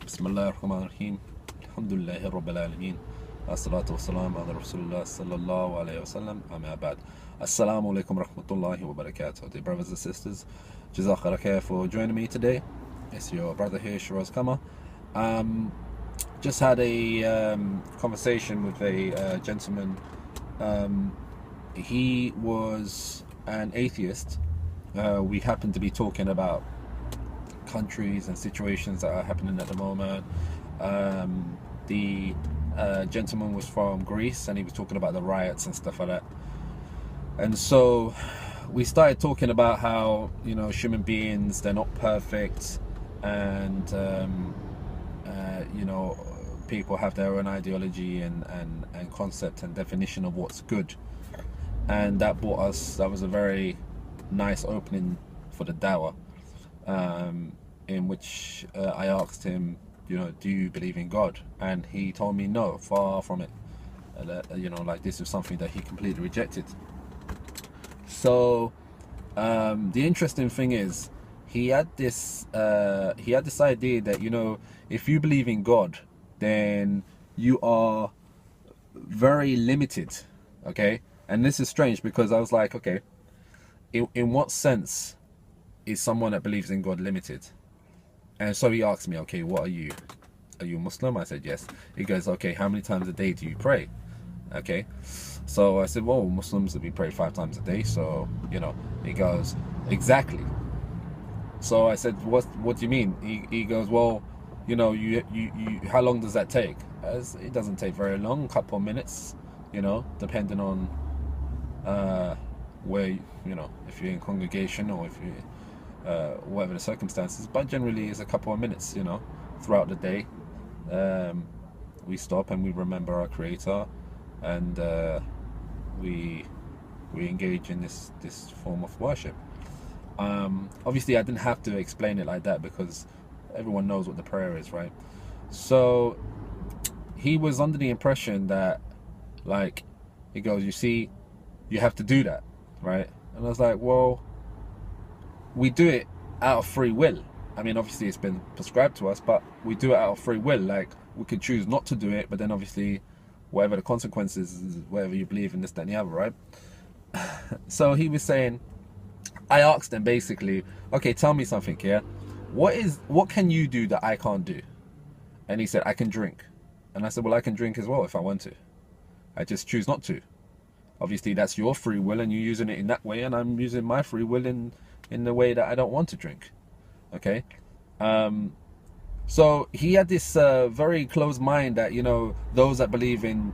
بسم الله الرحمن الرحيم الحمد لله رب العالمين الصلاة والسلام على رسول الله صلى الله عليه وسلم أما بعد. Assalamu alaikum rahmatullahi wa barakatuh. Dear brothers and sisters, Jazakallah khair for joining me today. It's your brother here, Sharaz Qamar. Just had a conversation with a gentleman. He was an atheist. We happened to be talking about countries and situations that are happening at the moment. The gentleman was from Greece, and he was talking about the riots and stuff like that. And so we started talking about how, you know, human beings, they're not perfect, and you know, people have their own ideology and concept and definition of what's good. And that was a very nice opening for the Dawah, in which I asked him, you know, do you believe in God? And he told me no, far from it. You know, like, this is something that he completely rejected. So the interesting thing is, he had this idea that, you know, if you believe in God, then you are very limited. Okay, and this is strange, because I was like, okay, in what sense is someone that believes in God limited? And so he asked me, okay, what are you? Are you a Muslim? I said yes. He goes, okay, how many times a day do you pray? Okay, so I said, well, Muslims, we pray 5 times a day, so, you know. He goes, exactly. So I said, what do you mean? He goes, well, you know, you how long does that take? It doesn't take very long, a couple of minutes, you know, depending on where, you know, if you're in congregation or if you whatever the circumstances, but generally it's a couple of minutes, you know, throughout the day. We stop and we remember our Creator, and we engage in this form of worship. Obviously I didn't have to explain it like that, because everyone knows what the prayer is, right? So he was under the impression that, like, he goes, you see, you have to do that, right? And I was like, well, we do it out of free will. I mean, obviously it's been prescribed to us, but we do it out of free will. Like, we could choose not to do it, but then obviously whatever the consequences is, whatever you believe in, this, that, and the other, right? So he was saying, I asked him basically, okay, tell me something here. What can you do that I can't do? And he said, I can drink. And I said, well, I can drink as well if I want to. I just choose not to. Obviously that's your free will, and you're using it in that way, and I'm using my free will in the way that I don't want to drink. Okay, so he had this very closed mind that, you know, those that believe in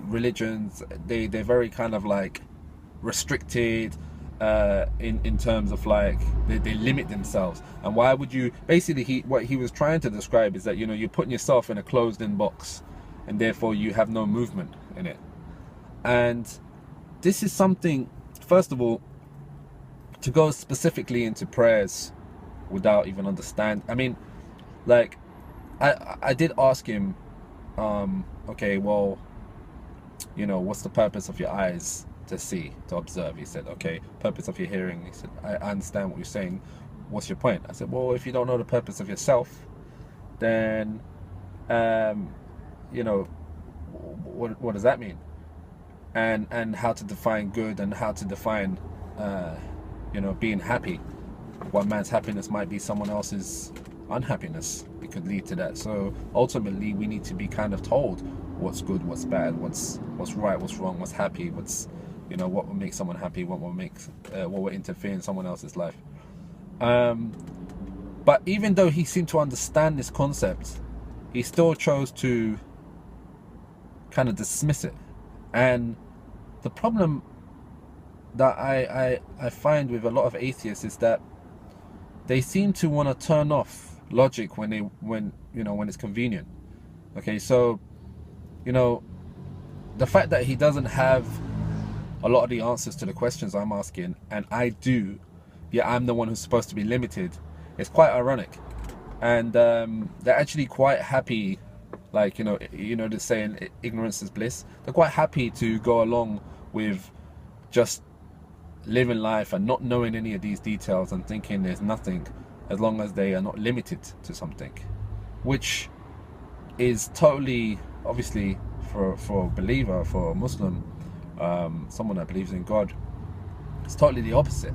religions, they're very kind of like restricted in terms of, like, they limit themselves. And why would you, basically what he was trying to describe is that, you know, you're putting yourself in a closed-in box, and therefore you have no movement in it. And this is something, first of all, to go specifically into prayers without even understand. I mean, like, I did ask him, okay, well, you know, what's the purpose of your eyes? To see, to observe. He said, okay. Purpose of your hearing? He said, I understand what you're saying. What's your point? I said, well, if you don't know the purpose of yourself, then you know, what does that mean? And how to define good, and how to define you know, being happy. One man's happiness might be someone else's unhappiness. It could lead to that. So ultimately we need to be kind of told what's good, what's bad, what's right, what's wrong, what's happy, what's, you know, what will make someone happy, what will interfere in someone else's life. But even though he seemed to understand this concept, he still chose to kind of dismiss it. And the problem that I find with a lot of atheists is that they seem to want to turn off logic when you know, when it's convenient. Okay, so, you know, the fact that he doesn't have a lot of the answers to the questions I'm asking, and I do, yet I'm the one who's supposed to be limited, it's quite ironic. And they're actually quite happy, like, you know the saying, ignorance is bliss. They're quite happy to go along with just living life and not knowing any of these details, and thinking there's nothing, as long as they are not limited to something. which is totally, obviously, for a believer, for a Muslim, someone that believes in God, it's totally the opposite.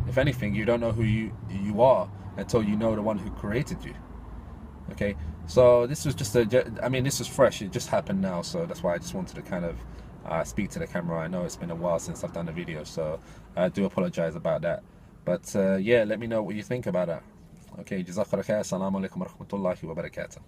If anything, you don't know who you are until you know the one who created you. Okay, so this was just I mean, this was fresh. It just happened now, so that's why I just wanted to kind of speak to the camera. I know it's been a while since I've done a video, so I do apologize about that. But yeah, let me know what you think about that. Okay, jazakallah khair. Assalamu alaikum wa rahmatullahi wa barakatuh.